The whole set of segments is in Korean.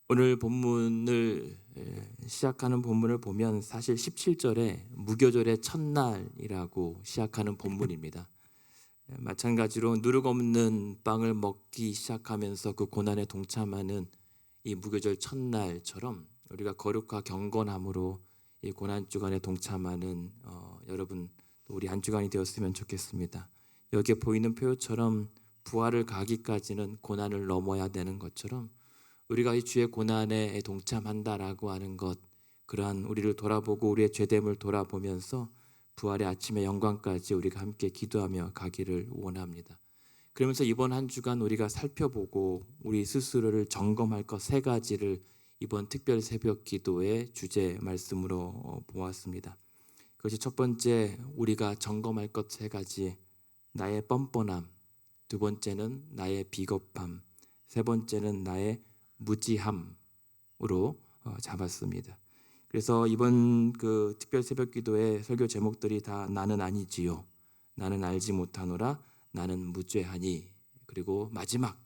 오늘 본문을 시작하는 본문을 보면 사실 17절에 무교절의 첫날이라고 시작하는 본문입니다. 마찬가지로 누룩 없는 빵을 먹기 시작하면서 그 고난에 동참하는 이 무교절 첫날처럼 우리가 거룩과 경건함으로 이 고난 주간에 동참하는 여러분 또 우리 한 주간이 되었으면 좋겠습니다. 여기에 보이는 표처럼 부활을 가기까지는 고난을 넘어야 되는 것처럼 우리가 이 주의 고난에 동참한다라고 하는 것, 그러한 우리를 돌아보고 우리의 죄됨을 돌아보면서 부활의 아침의 영광까지 우리가 함께 기도하며 가기를 원합니다. 그러면서 이번 한 주간 우리가 살펴보고 우리 스스로를 점검할 것 세 가지를 이번 특별 새벽 기도의 주제 말씀으로 보았습니다. 그것이 첫 번째, 우리가 점검할 것 세 가지, 나의 뻔뻔함, 두 번째는 나의 비겁함, 세 번째는 나의 무지함으로 잡았습니다. 그래서 이번 그 특별 새벽 기도의 설교 제목들이 다 나는 아니지요, 나는 알지 못하노라, 나는 무죄하니, 그리고 마지막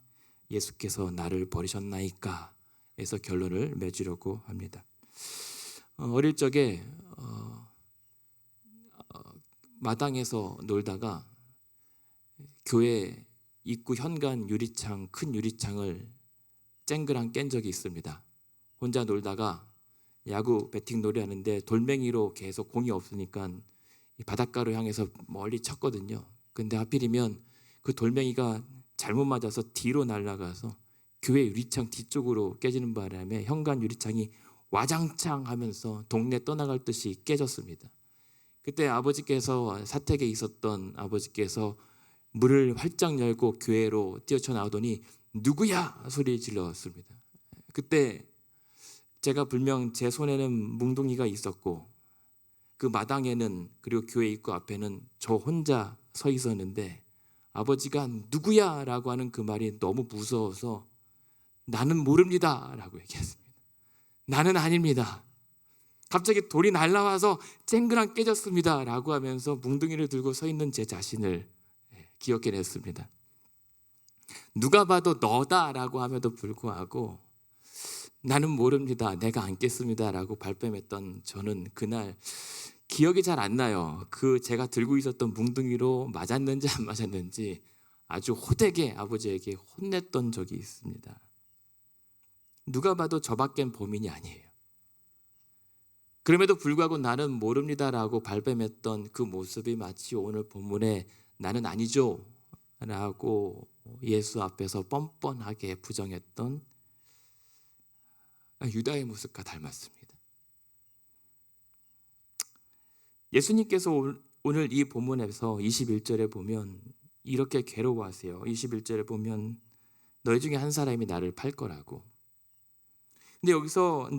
예수께서 나를 버리셨나이까 에서 결론을 맺으려고 합니다. 어릴 적에 마당에서 놀다가 교회 입구 현관 유리창, 큰 유리창을 쨍그랑 깬 적이 있습니다. 혼자 놀다가 야구 배팅 놀이 하는데 돌멩이로 계속 공이 없으니까 바닷가로 향해서 멀리 쳤거든요. 근데 하필이면 그 돌멩이가 잘못 맞아서 뒤로 날아가서 교회 유리창 뒤쪽으로 깨지는 바람에 현관 유리창이 와장창 하면서 동네 떠나갈 듯이 깨졌습니다. 그때 아버지께서, 사택에 있었던 아버지께서 문을 활짝 열고 교회로 뛰어쳐 나오더니 누구야 소리 질렀습니다. 그때 제가 분명 제 손에는 뭉둥이가 있었고 그 마당에는, 그리고 교회 입구 앞에는 저 혼자 서 있었는데 아버지가 누구야 라고 하는 그 말이 너무 무서워서 나는 모릅니다 라고 얘기했습니다. 나는 아닙니다. 갑자기 돌이 날라와서 쨍그랑 깨졌습니다 라고 하면서 뭉둥이를 들고 서 있는 제 자신을 기억해냈습니다. 누가 봐도 너다라고 함에도 불구하고 나는 모릅니다, 내가 안겠습니다 라고 발뺌했던 저는 그날 기억이 잘 안 나요. 그 제가 들고 있었던 뭉둥이로 맞았는지 안 맞았는지 아주 호되게 아버지에게 혼냈던 적이 있습니다. 누가 봐도 저밖엔 범인이 아니에요. 그럼에도 불구하고 나는 모릅니다라고 발뺌했던 그 모습이 마치 오늘 본문에 나는 아니죠 라고 예수 앞에서 뻔뻔하게 부정했던 유다의 모습과 닮았습니다. 예수님께서 오늘 이 본문에서 21절에 보면 이렇게 괴로워하세요. 21절에 보면 너희 중에 한 사람이 나를 팔 거라고. 근데 여기서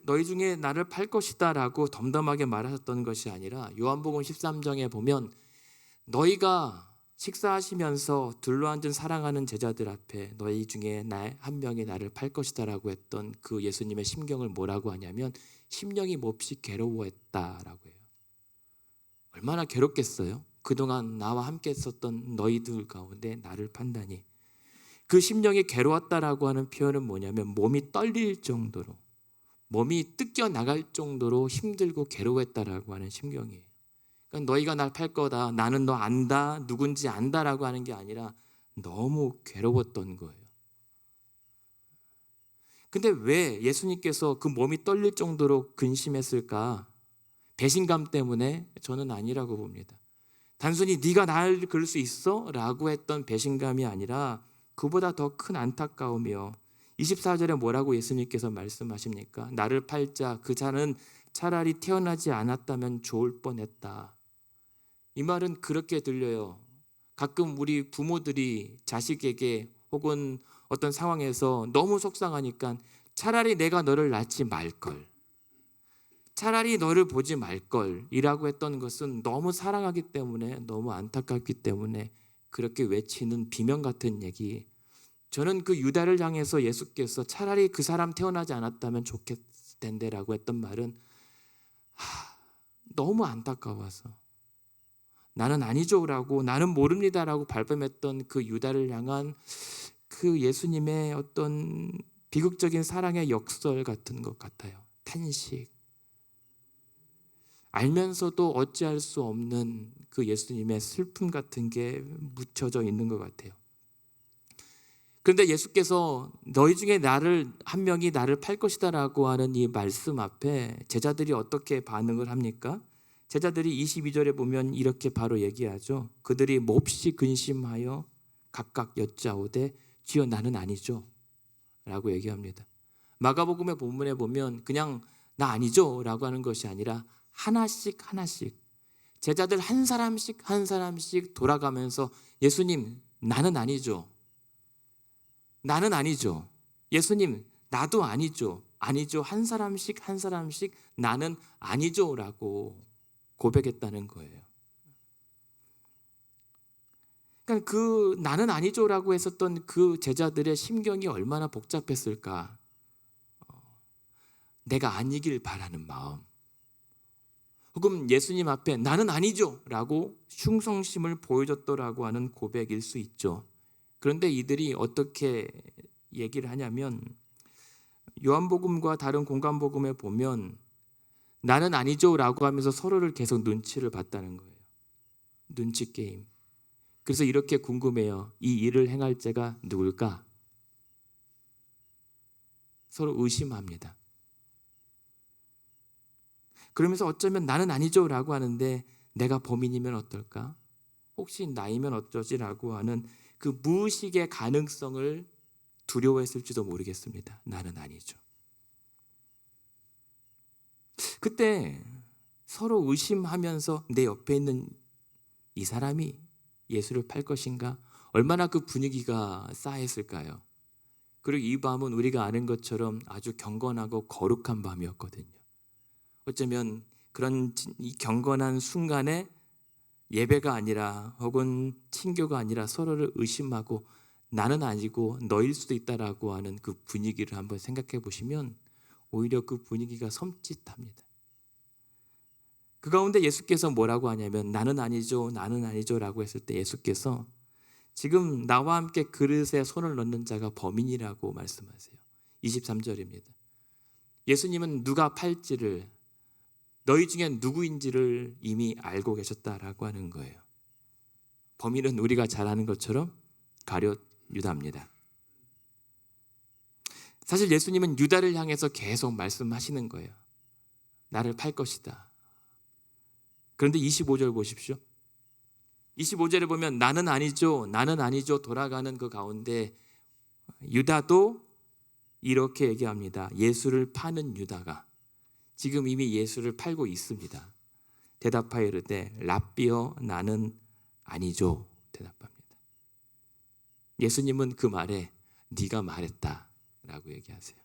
너희 중에 나를 팔 것이다 라고 덤덤하게 말하셨던 것이 아니라 요한복음 13장에 보면 너희가 식사하시면서 둘러앉은 사랑하는 제자들 앞에 너희 중에 한 명이 나를 팔 것이다 라고 했던 그 예수님의 심경을 뭐라고 하냐면 심령이 몹시 괴로워했다라고 해요. 얼마나 괴롭겠어요? 그동안 나와 함께 했었던 너희들 가운데 나를 판다니. 그 심령이 괴로웠다라고 하는 표현은 뭐냐면 몸이 떨릴 정도로, 몸이 뜯겨 나갈 정도로 힘들고 괴로웠다라고 하는 심경이에요. 그러니까 너희가 날 팔 거다, 나는 너 안다, 누군지 안다라고 하는 게 아니라 너무 괴로웠던 거예요. 근데 왜 예수님께서 그 몸이 떨릴 정도로 근심했을까? 배신감 때문에? 저는 아니라고 봅니다. 단순히 네가 날 그럴 수 있어? 라고 했던 배신감이 아니라 그보다 더 큰 안타까움이요. 24절에 뭐라고 예수님께서 말씀하십니까? 나를 팔자 그 자는 차라리 태어나지 않았다면 좋을 뻔했다. 이 말은 그렇게 들려요. 가끔 우리 부모들이 자식에게 혹은 어떤 상황에서 너무 속상하니까 차라리 내가 너를 낳지 말걸, 차라리 너를 보지 말걸 이라고 했던 것은 너무 사랑하기 때문에, 너무 안타깝기 때문에 그렇게 외치는 비명 같은 얘기. 저는 그 유다를 향해서 예수께서 차라리 그 사람 태어나지 않았다면 좋겠을 텐데 라고 했던 말은 너무 안타까워서 나는 아니죠 라고, 나는 모릅니다 라고 발뺌했던 그 유다를 향한 그 예수님의 어떤 비극적인 사랑의 역설 같은 것 같아요. 탄식. 알면서도 어찌할 수 없는 그 예수님의 슬픔 같은 게 묻혀져 있는 것 같아요. 그런데 예수께서 너희 중에 한 명이 나를 팔 것이다라고 하는 이 말씀 앞에 제자들이 어떻게 반응을 합니까? 제자들이 22절에 보면 이렇게 바로 얘기하죠. 그들이 몹시 근심하여 각각 여짜오되 주여 나는 아니죠 라고 얘기합니다. 마가복음의 본문에 보면 그냥 나 아니죠 라고 하는 것이 아니라 하나씩 제자들 한 사람씩 돌아가면서 예수님 나는 아니죠. 나는 아니죠. 예수님 나도 아니죠. 한 사람씩 나는 아니죠 라고 고백했다는 거예요. 그러니까 그 나는 아니죠라고 했었던 그 제자들의 심경이 얼마나 복잡했을까. 내가 아니길 바라는 마음, 혹은 예수님 앞에 나는 아니죠라고 충성심을 보여줬더라고 하는 고백일 수 있죠. 그런데 이들이 어떻게 얘기를 하냐면 요한복음과 다른 공간복음에 보면 나는 아니죠라고 하면서 서로를 계속 눈치를 봤다는 거예요. 눈치 게임. 그래서 이렇게 궁금해요. 이 일을 행할 자가 누굴까? 서로 의심합니다. 그러면서 어쩌면 나는 아니죠라고 하는데 내가 범인이면 어떨까? 혹시 나이면 어쩌지라고 하는 그 무의식의 가능성을 두려워했을지도 모르겠습니다. 나는 아니죠. 그때 서로 의심하면서 내 옆에 있는 이 사람이 예수를 팔 것인가? 얼마나 그 분위기가 싸했을까요? 그리고 이 밤은 우리가 아는 것처럼 아주 경건하고 거룩한 밤이었거든요. 어쩌면 그런 이 경건한 순간에 예배가 아니라 혹은 친교가 아니라 서로를 의심하고 나는 아니고 너일 수도 있다라고 하는 그 분위기를 한번 생각해 보시면 오히려 그 분위기가 섬찟합니다. 그 가운데 예수께서 뭐라고 하냐면 나는 아니죠 라고 했을 때 예수께서 지금 나와 함께 그릇에 손을 넣는 자가 범인이라고 말씀하세요. 23절입니다. 예수님은 누가 팔지를 너희 중에 누구인지를 이미 알고 계셨다라고 하는 거예요. 범인은 우리가 잘 아는 것처럼 가룟 유다입니다. 사실 예수님은 유다를 향해서 계속 말씀하시는 거예요. 나를 팔 것이다. 그런데 25절 보십시오. 25절에 보면 나는 아니죠 돌아가는 그 가운데 유다도 이렇게 얘기합니다. 예수를 파는 유다가 지금 이미 예수를 팔고 있습니다. 대답하여 이르되 랍비여 나는 아니죠 대답합니다. 예수님은 그 말에 네가 말했다 라고 얘기하세요.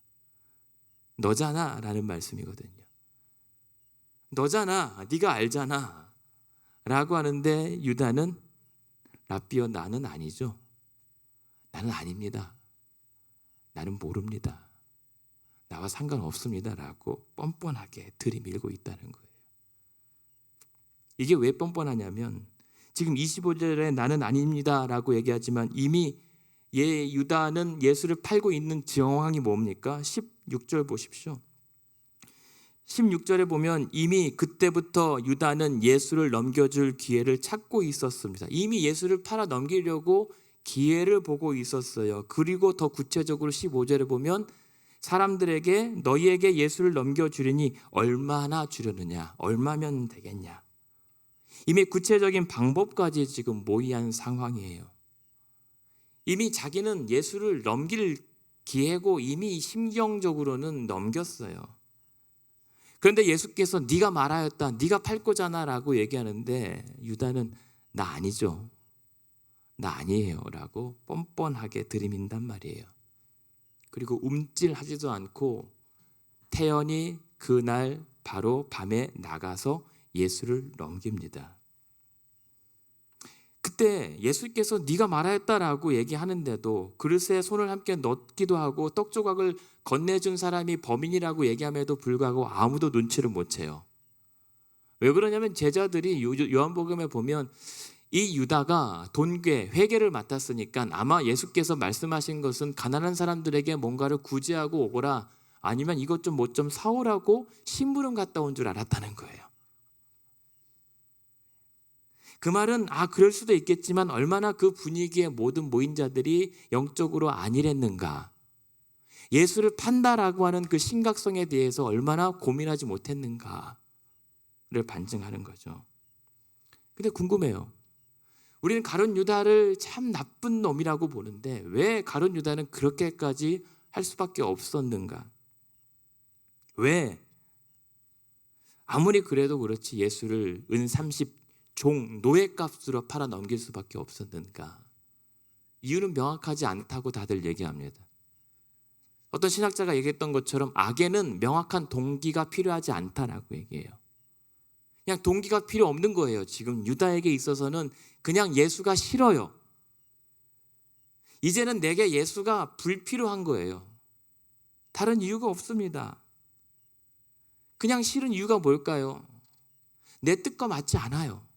너잖아 라는 말씀이거든요. 너잖아, 네가 알잖아 라고 하는데 유다는 랍비여 나는 아니죠. 나는 아닙니다. 나는 모릅니다. 나와 상관없습니다 라고 뻔뻔하게 들이밀고 있다는 거예요. 이게 왜 뻔뻔하냐면 지금 25절에 나는 아닙니다 라고 얘기하지만 이미 유다는 예수를 팔고 있는 정황이 뭡니까? 16절 보십시오. 16절에 보면 이미 그때부터 유다는 예수를 넘겨줄 기회를 찾고 있었습니다. 이미 예수를 팔아 넘기려고 기회를 보고 있었어요. 그리고 더 구체적으로 15절에 보면 사람들에게 너희에게 예수를 넘겨주리니 얼마나 주려느냐, 얼마면 되겠냐. 이미 구체적인 방법까지 지금 모의한 상황이에요. 이미 자기는 예수를 넘길 기회고 이미 심경적으로는 넘겼어요. 그런데 예수께서 네가 말하였다, 네가 팔 거잖아 라고 얘기하는데 유다는 나 아니죠, 나 아니에요 라고 뻔뻔하게 들이민단 말이에요. 그리고 움찔하지도 않고 태연히 그날 바로 밤에 나가서 예수를 넘깁니다. 그때 예수께서 네가 말하였다라고 얘기하는데도 그릇에 손을 함께 넣기도 하고 떡 조각을 건네준 사람이 범인이라고 얘기함에도 불구하고 아무도 눈치를 못 채요. 왜 그러냐면 제자들이 요한복음에 보면 이 유다가 돈괴, 회계를 맡았으니까 아마 예수께서 말씀하신 것은 가난한 사람들에게 뭔가를 구제하고 오거라, 아니면 이것 좀 뭐 좀 사오라고 심부름 갔다 온 줄 알았다는 거예요. 그 말은 그럴 수도 있겠지만 얼마나 그 분위기에 모든 모인 자들이 영적으로 안일했는가, 예수를 판다라고 하는 그 심각성에 대해서 얼마나 고민하지 못했는가를 반증하는 거죠. 근데 궁금해요. 우리는 가룟 유다를 참 나쁜 놈이라고 보는데 왜 가룟 유다는 그렇게까지 할 수밖에 없었는가? 왜 아무리 그래도 그렇지 예수를 은 30종 노예값으로 팔아 넘길 수밖에 없었는가? 이유는 명확하지 않다고 다들 얘기합니다. 어떤 신학자가 얘기했던 것처럼 악에는 명확한 동기가 필요하지 않다라고 얘기해요. 그냥 동기가 필요 없는 거예요. 지금 유다에게 있어서는 그냥 예수가 싫어요. 이제는 내게 예수가 불필요한 거예요. 다른 이유가 없습니다. 그냥 싫은 이유가 뭘까요? 내 뜻과 맞지 않아요.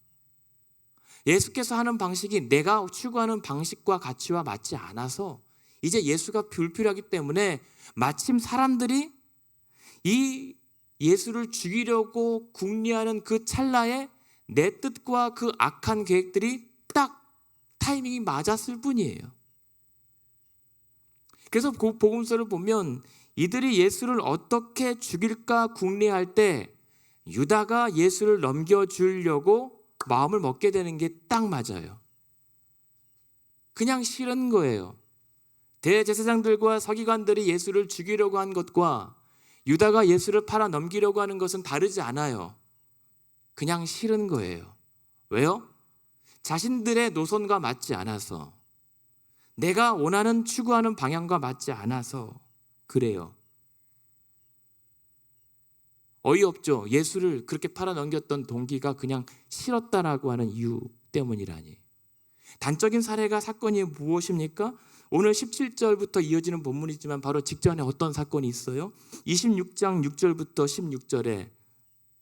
예수께서 하는 방식이 내가 추구하는 방식과 가치와 맞지 않아서 이제 예수가 불필요하기 때문에 마침 사람들이 이 예수를 죽이려고 궁리하는 그 찰나에 내 뜻과 그 악한 계획들이 딱 타이밍이 맞았을 뿐이에요. 그래서 그 복음서를 보면 이들이 예수를 어떻게 죽일까 궁리할 때 유다가 예수를 넘겨주려고 마음을 먹게 되는 게 딱 맞아요. 그냥 싫은 거예요. 대제사장들과 서기관들이 예수를 죽이려고 한 것과 유다가 예수를 팔아 넘기려고 하는 것은 다르지 않아요. 그냥 싫은 거예요. 왜요? 자신들의 노선과 맞지 않아서, 내가 원하는 추구하는 방향과 맞지 않아서 그래요. 어이없죠. 예수를 그렇게 팔아 넘겼던 동기가 그냥 싫었다라고 하는 이유 때문이라니. 단적인 사례가 사건이 무엇입니까? 오늘 17절부터 이어지는 본문이지만 바로 직전에 어떤 사건이 있어요? 26장 6절부터 16절에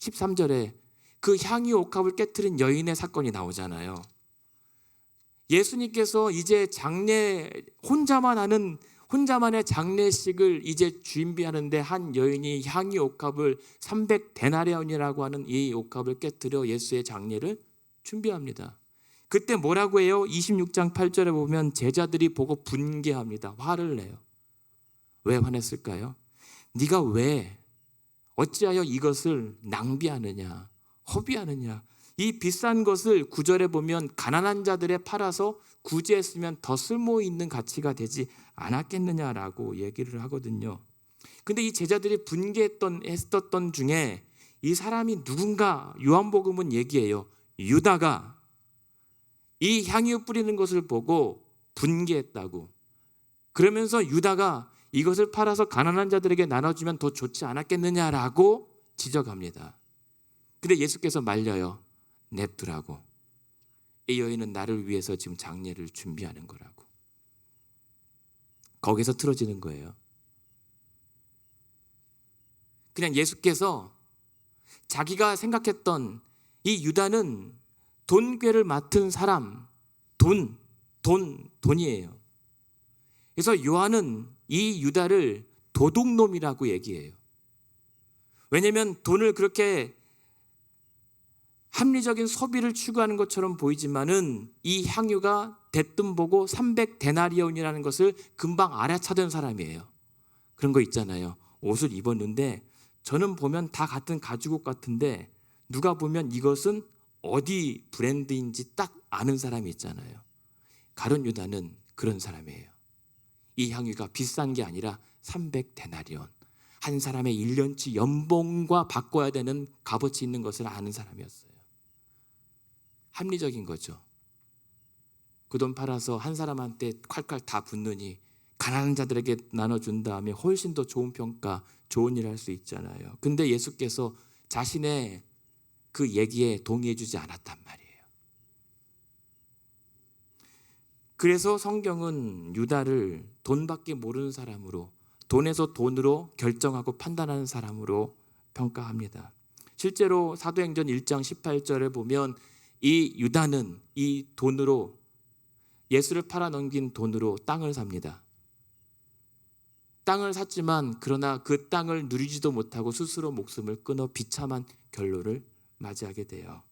13절에 그 향유 옥합을 깨트린 여인의 사건이 나오잖아요. 예수님께서 이제 혼자만의 장례식을 이제 준비하는데 한 여인이 향유 옥합을 300데나리온이라고 하는 이 옥합을 깨트려 예수의 장례를 준비합니다. 그때 뭐라고 해요? 26장 8절에 보면 제자들이 보고 분개합니다. 화를 내요. 왜 화냈을까요? 네가 왜 어찌하여 이것을 낭비하느냐, 허비하느냐. 이 비싼 것을 9절에 보면 가난한 자들에 팔아서 구제했으면 더 쓸모 있는 가치가 되지 않았겠느냐라고 얘기를 하거든요. 근데 이 제자들이 분개했던 중에 이 사람이 누군가 요한복음은 얘기해요. 유다가 이 향유 뿌리는 것을 보고 분개했다고. 그러면서 유다가 이것을 팔아서 가난한 자들에게 나눠주면 더 좋지 않았겠느냐라고 지적합니다. 근데 예수께서 말려요. 냅두라고. 이 여인은 나를 위해서 지금 장례를 준비하는 거라고. 거기서 틀어지는 거예요. 그냥 예수께서 자기가 생각했던 이 유다는 돈괴를 맡은 사람, 돈이에요. 그래서 요한은 이 유다를 도둑놈이라고 얘기해요. 왜냐하면 돈을 그렇게 합리적인 소비를 추구하는 것처럼 보이지만은 이 향유가 대뜸 보고 300데나리온이라는 것을 금방 알아차던 사람이에요. 그런 거 있잖아요. 옷을 입었는데 저는 보면 다 같은 가죽옷 같은데 누가 보면 이것은 어디 브랜드인지 딱 아는 사람이 있잖아요. 가룟 유다는 그런 사람이에요. 이 향유가 비싼 게 아니라 300데나리온, 한 사람의 1년치 연봉과 바꿔야 되는 값어치 있는 것을 아는 사람이었어요. 합리적인 거죠. 그 돈 팔아서 한 사람한테 콸콸 다 붓느니 가난한 자들에게 나눠준 다음에 훨씬 더 좋은 평가, 좋은 일을 할 수 있잖아요. 근데 예수께서 자신의 그 얘기에 동의해 주지 않았단 말이에요. 그래서 성경은 유다를 돈밖에 모르는 사람으로, 돈에서 돈으로 결정하고 판단하는 사람으로 평가합니다. 실제로 사도행전 1장 18절에 보면 이 유다는 이 돈으로, 예수를 팔아넘긴 돈으로 땅을 삽니다. 땅을 샀지만 그러나 그 땅을 누리지도 못하고 스스로 목숨을 끊어 비참한 결론을 맞이하게 돼요.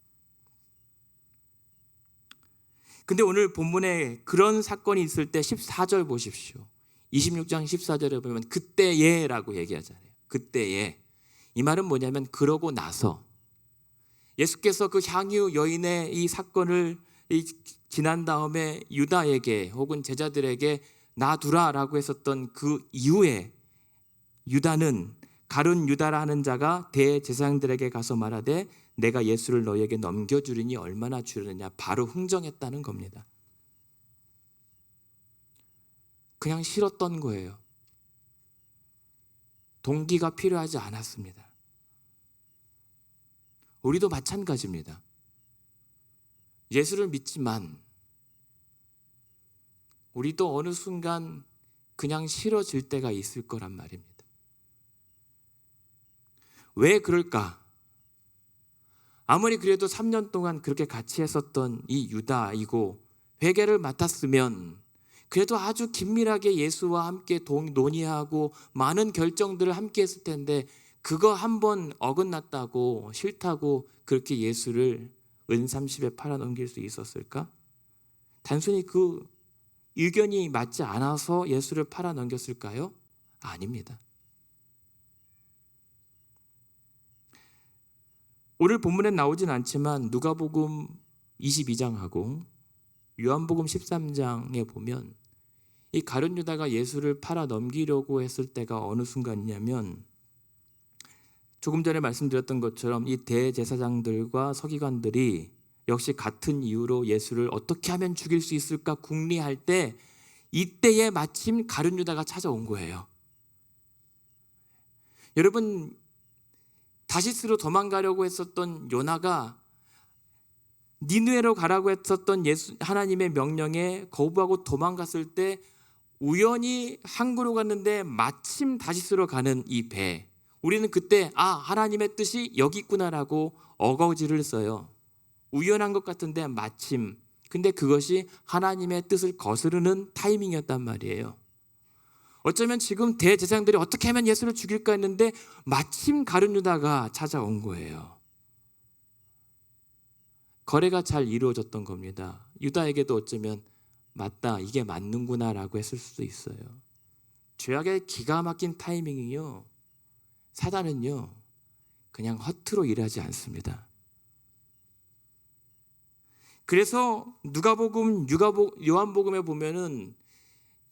근데 오늘 본문에 그런 사건이 있을 때 14절 보십시오. 26장 14절에 보면 그때에라고 얘기하잖아요. 그때에. 이 말은 뭐냐면 그러고 나서 예수께서 그 향유 여인의 이 사건을 지난 다음에 유다에게 혹은 제자들에게 놔두라라고 했었던 그 이후에 유다는 가룟 유다라 하는 자가 대제사장들에게 가서 말하되 내가 예수를 너희에게 넘겨주리니 얼마나 주려느냐 바로 흥정했다는 겁니다. 그냥 싫었던 거예요. 동기가 필요하지 않았습니다. 우리도 마찬가지입니다. 예수를 믿지만 우리도 어느 순간 그냥 싫어질 때가 있을 거란 말입니다. 왜 그럴까? 아무리 그래도 3년 동안 그렇게 같이 했었던 이 유다이고 회개를 맡았으면 그래도 아주 긴밀하게 예수와 함께 논의하고 많은 결정들을 함께 했을 텐데 그거 한번 어긋났다고 싫다고 그렇게 예수를 은삼십에 팔아넘길 수 있었을까? 단순히 그 의견이 맞지 않아서 예수를 팔아넘겼을까요? 아닙니다. 오늘 본문에 나오진 않지만 누가복음 22장하고 요한복음 13장에 보면 이 가룟 유다가 예수를 팔아넘기려고 했을 때가 어느 순간이냐면 조금 전에 말씀드렸던 것처럼 이 대제사장들과 서기관들이 역시 같은 이유로 예수를 어떻게 하면 죽일 수 있을까 궁리할 때 이때에 마침 가룟 유다가 찾아온 거예요. 여러분 다시스로 도망가려고 했었던 요나가 니느웨로 가라고 했었던 하나님의 명령에 거부하고 도망갔을 때 우연히 항구로 갔는데 마침 다시스로 가는 이 배, 우리는 그때 하나님의 뜻이 여기 있구나라고 어거지를 써요. 우연한 것 같은데 마침, 근데 그것이 하나님의 뜻을 거스르는 타이밍이었단 말이에요. 어쩌면 지금 대제사장들이 어떻게 하면 예수를 죽일까 했는데 마침 가룟 유다가 찾아온 거예요. 거래가 잘 이루어졌던 겁니다. 유다에게도 어쩌면 맞다, 이게 맞는구나 라고 했을 수도 있어요. 죄악의 기가 막힌 타이밍이요, 사단은요 그냥 허투루 일하지 않습니다. 그래서 누가복음, 요한복음에 보면은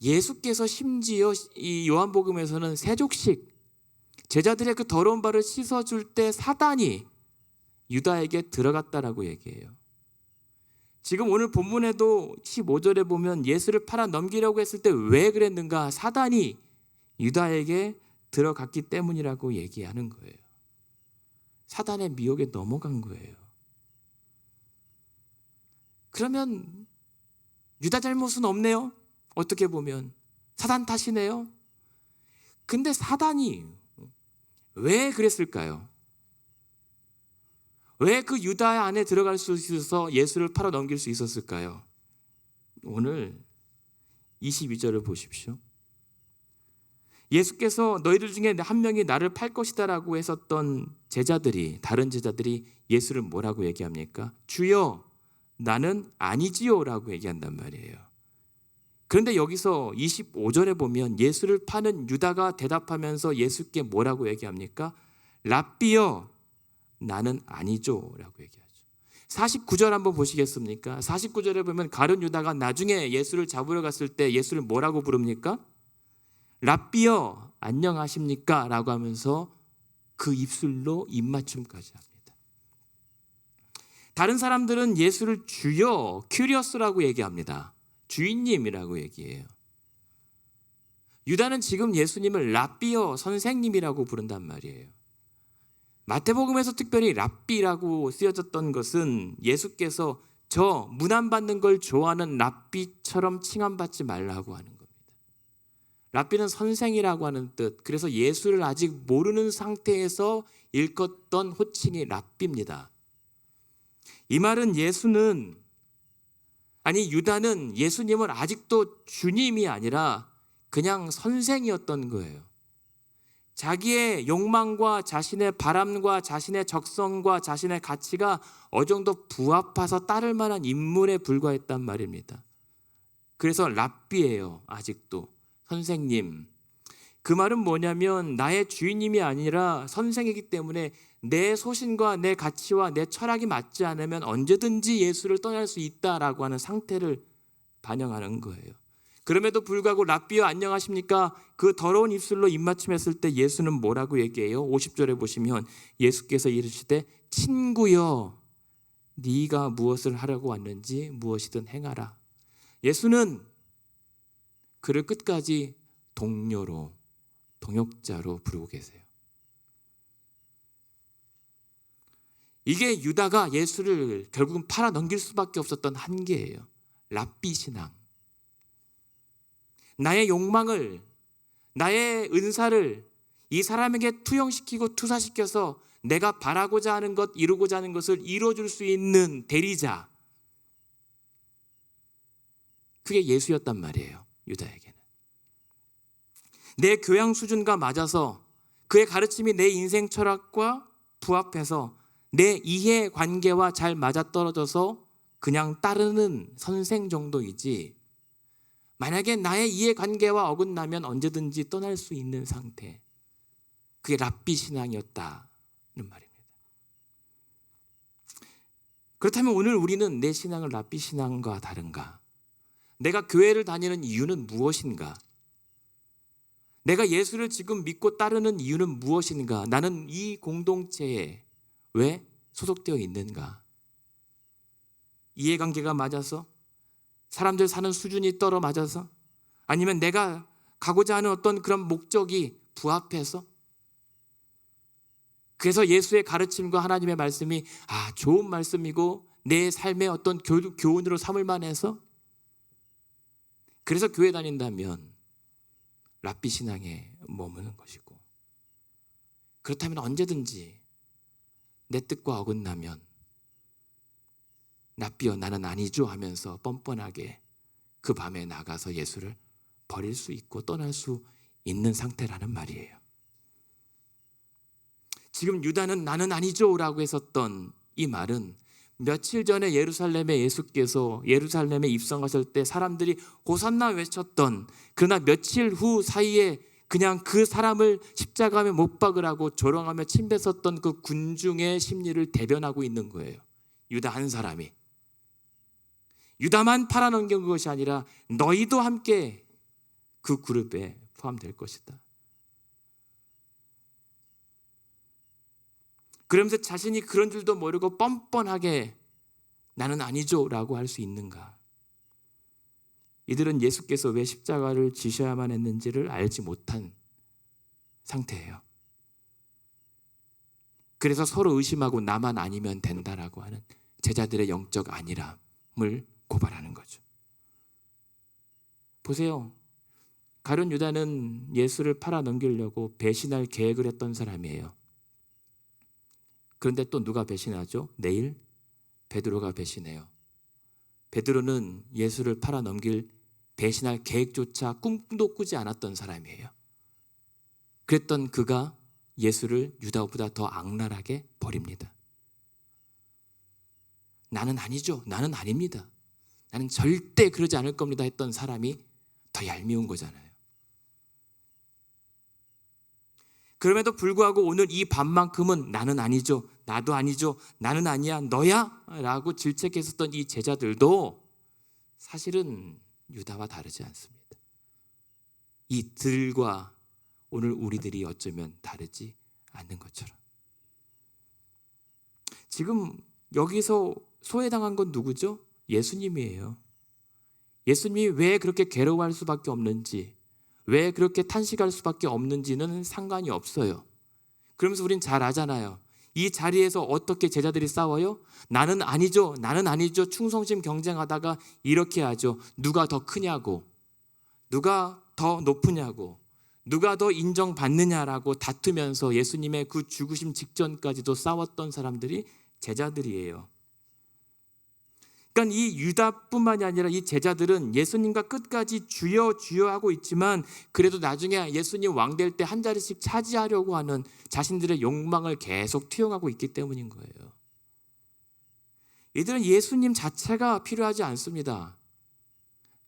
예수께서 심지어 이 요한복음에서는 세족식, 제자들의 그 더러운 발을 씻어줄 때 사단이 유다에게 들어갔다라고 얘기해요. 지금 오늘 본문에도 15절에 보면 예수를 팔아 넘기려고 했을 때 왜 그랬는가? 사단이 유다에게 들어갔기 때문이라고 얘기하는 거예요. 사단의 미혹에 넘어간 거예요. 그러면 유다 잘못은 없네요. 어떻게 보면 사단 탓이네요. 근데 사단이 왜 그랬을까요? 왜 그 유다 안에 들어갈 수 있어서 예수를 팔아 넘길 수 있었을까요? 오늘 22절을 보십시오. 예수께서 너희들 중에 한 명이 나를 팔 것이다 라고 했었던 제자들이, 다른 제자들이 예수를 뭐라고 얘기합니까? 주여 나는 아니지요 라고 얘기한단 말이에요. 그런데 여기서 25절에 보면 예수를 파는 유다가 대답하면서 예수께 뭐라고 얘기합니까? 랍비여 나는 아니죠 라고 얘기하죠. 49절 한번 보시겠습니까? 49절에 보면 가룟 유다가 나중에 예수를 잡으러 갔을 때 예수를 뭐라고 부릅니까? 랍비여 안녕하십니까 라고 하면서 그 입술로 입맞춤까지 합니다. 다른 사람들은 예수를 주여, 큐리어스라고 얘기합니다. 주인님이라고 얘기해요. 유다는 지금 예수님을 랍비여, 선생님이라고 부른단 말이에요. 마태복음에서 특별히 랍비라고 쓰여졌던 것은 예수께서 저 문안받는 걸 좋아하는 랍비처럼 칭함받지 말라고 하는 겁니다. 랍비는 선생이라고 하는 뜻, 그래서 예수를 아직 모르는 상태에서 일컫던 호칭이 랍비입니다. 이 말은 유다는 예수님을 아직도 주님이 아니라 그냥 선생이었던 거예요. 자기의 욕망과 자신의 바람과 자신의 적성과 자신의 가치가 어느 정도 부합해서 따를 만한 인물에 불과했단 말입니다. 그래서 랍비예요. 아직도 선생님. 그 말은 뭐냐면 나의 주인님이 아니라 선생이기 때문에 내 소신과 내 가치와 내 철학이 맞지 않으면 언제든지 예수를 떠날 수 있다라고 하는 상태를 반영하는 거예요. 그럼에도 불구하고 랍비여 안녕하십니까? 그 더러운 입술로 입맞춤했을 때 예수는 뭐라고 얘기해요? 50절에 보시면 예수께서 이르시되 친구여 네가 무엇을 하려고 왔는지 무엇이든 행하라. 예수는 그를 끝까지 동료로, 동역자로 부르고 계세요. 이게 유다가 예수를 결국은 팔아 넘길 수밖에 없었던 한계예요. 랍비 신앙. 나의 욕망을, 나의 은사를 이 사람에게 투영시키고 투사시켜서 내가 바라고자 하는 것, 이루고자 하는 것을 이루어줄 수 있는 대리자. 그게 예수였단 말이에요. 유다에게는. 내 교양 수준과 맞아서 그의 가르침이 내 인생 철학과 부합해서 내 이해 관계와 잘 맞아떨어져서 그냥 따르는 선생 정도이지, 만약에 나의 이해관계와 어긋나면 언제든지 떠날 수 있는 상태, 그게 랍비 신앙이었다는 말입니다. 그렇다면 오늘 우리는 내 신앙은 랍비 신앙과 다른가? 내가 교회를 다니는 이유는 무엇인가? 내가 예수를 지금 믿고 따르는 이유는 무엇인가? 나는 이 공동체에 왜 소속되어 있는가? 이해관계가 맞아서? 사람들 사는 수준이 떨어 맞아서? 아니면 내가 가고자 하는 어떤 그런 목적이 부합해서? 그래서 예수의 가르침과 하나님의 말씀이 좋은 말씀이고 내 삶의 어떤 교훈으로 삼을 만해서? 그래서 교회 다닌다면 랍비 신앙에 머무는 것이고, 그렇다면 언제든지 내 뜻과 어긋나면 랍비여 나는 아니죠 하면서 뻔뻔하게 그 밤에 나가서 예수를 버릴 수 있고 떠날 수 있는 상태라는 말이에요. 지금 유다는 나는 아니죠 라고 했었던 이 말은 며칠 전에 예루살렘에 예수께서 예루살렘에 입성하실 때 사람들이 호산나 외쳤던, 그러나 며칠 후 사이에 그냥 그 사람을 십자가에 못 박으라고 조롱하며 침뱉었던 그 군중의 심리를 대변하고 있는 거예요. 유다 한 사람이. 유다만 팔아넘긴 것이 아니라 너희도 함께 그 그룹에 포함될 것이다. 그러면서 자신이 그런 줄도 모르고 뻔뻔하게 나는 아니죠 라고 할 수 있는가? 이들은 예수께서 왜 십자가를 지셔야만 했는지를 알지 못한 상태예요. 그래서 서로 의심하고 나만 아니면 된다라고 하는 제자들의 영적 안일함을 고발하는 거죠. 보세요. 가룟 유다는 예수를 팔아넘기려고 배신할 계획을 했던 사람이에요. 그런데 또 누가 배신하죠? 내일 베드로가 배신해요. 베드로는 예수를 팔아넘길 배신할 계획조차 꿈도 꾸지 않았던 사람이에요. 그랬던 그가 예수를 유다보다 더 악랄하게 버립니다. 나는 아니죠. 나는 아닙니다. 나는 절대 그러지 않을 겁니다 했던 사람이 더 얄미운 거잖아요. 그럼에도 불구하고 오늘 이 밤만큼은 나는 아니죠, 나도 아니죠, 나는 아니야, 너야? 라고 질책했었던 이 제자들도 사실은 유다와 다르지 않습니다. 이들과 오늘 우리들이 어쩌면 다르지 않는 것처럼. 지금 여기서 소외당한 건 누구죠? 예수님이에요. 예수님이 왜 그렇게 괴로워할 수밖에 없는지, 왜 그렇게 탄식할 수밖에 없는지는 상관이 없어요. 그러면서 우린 잘 아잖아요. 이 자리에서 어떻게 제자들이 싸워요? 나는 아니죠, 나는 아니죠. 충성심 경쟁하다가 이렇게 하죠. 누가 더 크냐고, 누가 더 높으냐고, 누가 더 인정받느냐라고 다투면서 예수님의 그 죽으심 직전까지도 싸웠던 사람들이 제자들이에요. 그러니까 이 유다뿐만이 아니라 이 제자들은 예수님과 끝까지 주여 주여 하고 있지만 그래도 나중에 예수님 왕 될 때 한 자리씩 차지하려고 하는 자신들의 욕망을 계속 투영하고 있기 때문인 거예요. 이들은 예수님 자체가 필요하지 않습니다.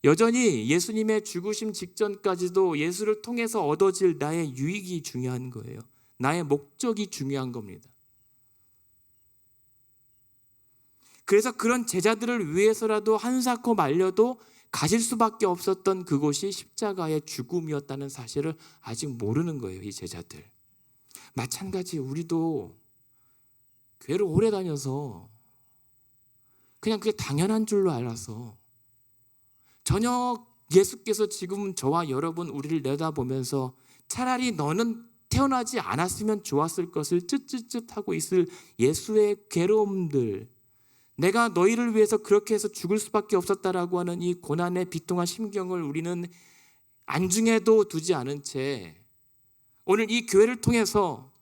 여전히 예수님의 죽으심 직전까지도 예수를 통해서 얻어질 나의 유익이 중요한 거예요. 나의 목적이 중요한 겁니다. 그래서 그런 제자들을 위해서라도 한사코 말려도 가실 수밖에 없었던 그곳이 십자가의 죽음이었다는 사실을 아직 모르는 거예요, 이 제자들. 마찬가지 우리도 교회를 오래 다녀서 그냥 그게 당연한 줄로 알아서 전혀 예수께서 지금 저와 여러분 우리를 내다보면서 차라리 너는 태어나지 않았으면 좋았을 것을 쯧쯧쯧 하고 있을 예수의 괴로움들, 내가 너희를 위해서 그렇게 해서 죽을 수밖에 없었다라고 하는 이 고난의 비통한 심경을 우리는 안중에도 두지 않은 채 오늘 이 교회를 통해서,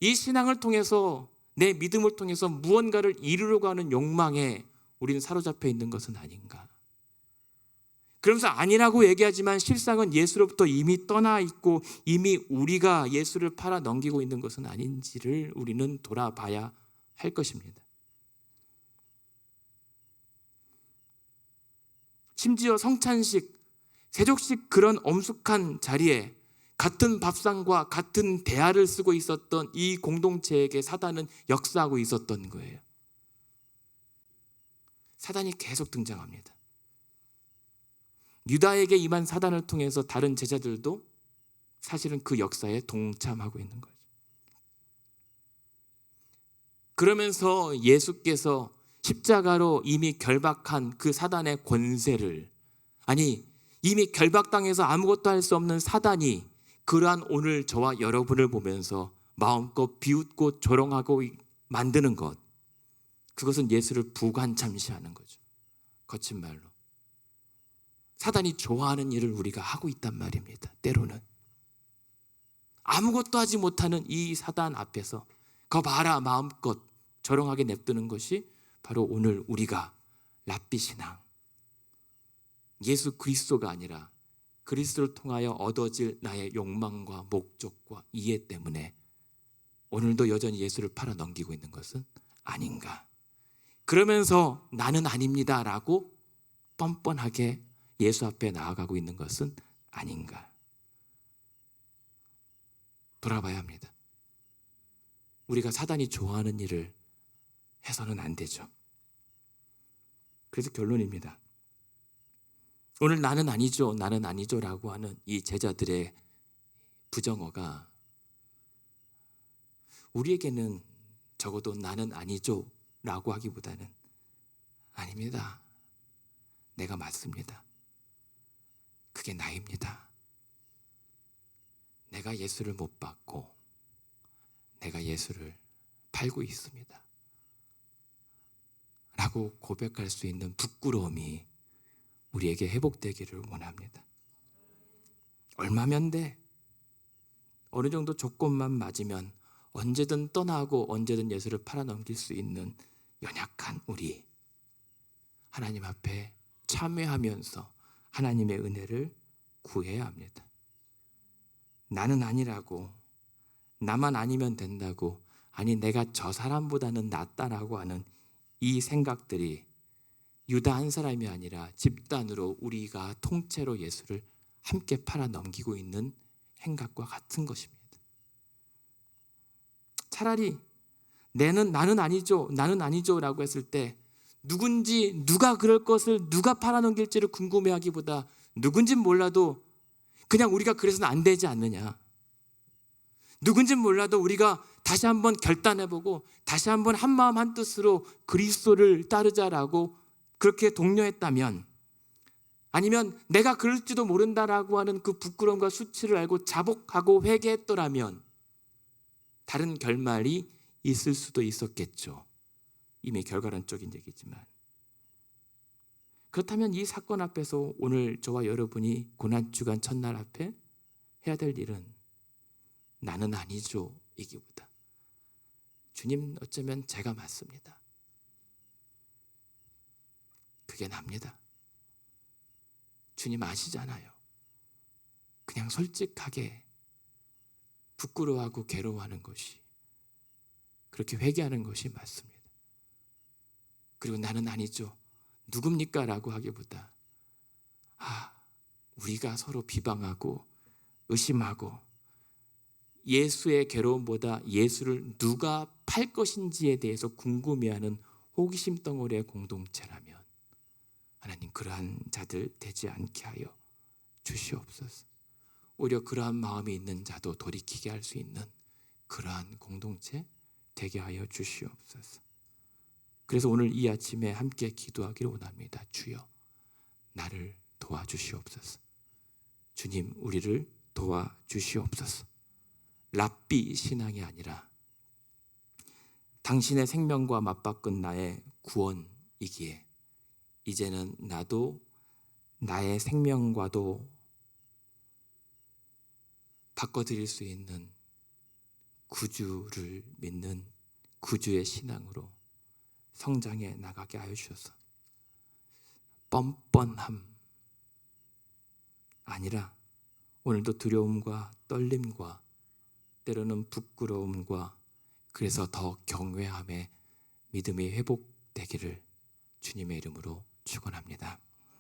이 신앙을 통해서, 내 믿음을 통해서 무언가를 이루려고 하는 욕망에 우리는 사로잡혀 있는 것은 아닌가. 그러면서 아니라고 얘기하지만 실상은 예수로부터 이미 떠나 있고 이미 우리가 예수를 팔아 넘기고 있는 것은 아닌지를 우리는 돌아봐야 할 것입니다. 심지어 성찬식, 세족식 그런 엄숙한 자리에 같은 밥상과 같은 대화를 쓰고 있었던 이 공동체에게 사단은 역사하고 있었던 거예요. 사단이 계속 등장합니다. 유다에게 임한 사단을 통해서 다른 제자들도 사실은 그 역사에 동참하고 있는 거죠. 그러면서 예수께서 십자가로 이미 결박한 그 사단의 권세를, 아니 이미 결박당해서 아무것도 할 수 없는 사단이 그러한 오늘 저와 여러분을 보면서 마음껏 비웃고 조롱하고 만드는 것, 그것은 예수를 부관참시하는 거죠. 거친 말로 사단이 좋아하는 일을 우리가 하고 있단 말입니다. 때로는 아무것도 하지 못하는 이 사단 앞에서 거 봐라 마음껏 조롱하게 냅두는 것이 바로 오늘 우리가 랍비신앙, 예수 그리스도가 아니라 그리스도를 통하여 얻어질 나의 욕망과 목적과 이해 때문에 오늘도 여전히 예수를 팔아 넘기고 있는 것은 아닌가. 그러면서 나는 아닙니다 라고 뻔뻔하게 예수 앞에 나아가고 있는 것은 아닌가. 돌아봐야 합니다. 우리가 사단이 좋아하는 일을 해서는 안 되죠. 그래서 결론입니다. 오늘 나는 아니죠, 나는 아니죠 라고 하는 이 제자들의 부정어가 우리에게는 적어도 나는 아니죠 라고 하기보다는 아닙니다, 내가 맞습니다, 그게 나입니다, 내가 예수를 못 받고 내가 예수를 팔고 있습니다 라고 고백할 수 있는 부끄러움이 우리에게 회복되기를 원합니다. 얼마면 돼? 어느 정도 조건만 맞으면 언제든 떠나고 언제든 예수를 팔아넘길 수 있는 연약한 우리, 하나님 앞에 참회하면서 하나님의 은혜를 구해야 합니다. 나는 아니라고, 나만 아니면 된다고, 아니 내가 저 사람보다는 낫다라고 하는 이 생각들이 유다 한 사람이 아니라 집단으로 우리가 통째로 예수를 함께 팔아 넘기고 있는 행각과 같은 것입니다. 차라리 나는 아니죠, 나는 아니죠 라고 했을 때 누군지, 누가 그럴 것을 누가 팔아 넘길지를 궁금해하기보다 누군진 몰라도 그냥 우리가 그래서는 안 되지 않느냐, 누군진 몰라도 우리가 다시 한번 결단해보고 다시 한번 한마음 한뜻으로 그리스도를 따르자라고 그렇게 독려했다면, 아니면 내가 그럴지도 모른다라고 하는 그 부끄러움과 수치를 알고 자복하고 회개했더라면 다른 결말이 있을 수도 있었겠죠. 이미 결과론적인 얘기지만. 그렇다면 이 사건 앞에서 오늘 저와 여러분이 고난주간 첫날 앞에 해야 될 일은 나는 아니죠 이기보다 주님 어쩌면 제가 맞습니다, 그게 납니다. 주님 아시잖아요. 그냥 솔직하게 부끄러워하고 괴로워하는 것이, 그렇게 회개하는 것이 맞습니다. 그리고 나는 아니죠, 누굽니까? 라고 하기보다 우리가 서로 비방하고 의심하고 예수의 괴로움보다 예수를 누가 팔 것인지에 대해서 궁금해하는 호기심 덩어리의 공동체라면 하나님, 그러한 자들 되지 않게 하여 주시옵소서. 오히려 그러한 마음이 있는 자도 돌이키게 할 수 있는 그러한 공동체 되게 하여 주시옵소서. 그래서 오늘 이 아침에 함께 기도하기를 원합니다. 주여, 나를 도와주시옵소서. 주님, 우리를 도와주시옵소서. 랍비 신앙이 아니라 당신의 생명과 맞바꾼 나의 구원이기에 이제는 나도 나의 생명과도 바꿔드릴 수 있는 구주를 믿는 구주의 신앙으로 성장해 나가게 하여 주셔서 뻔뻔함 아니라 오늘도 두려움과 떨림과 때로는 부끄러움과 그래서 더 경외함의 믿음이 회복되기를 주님의 이름으로 축원합니다.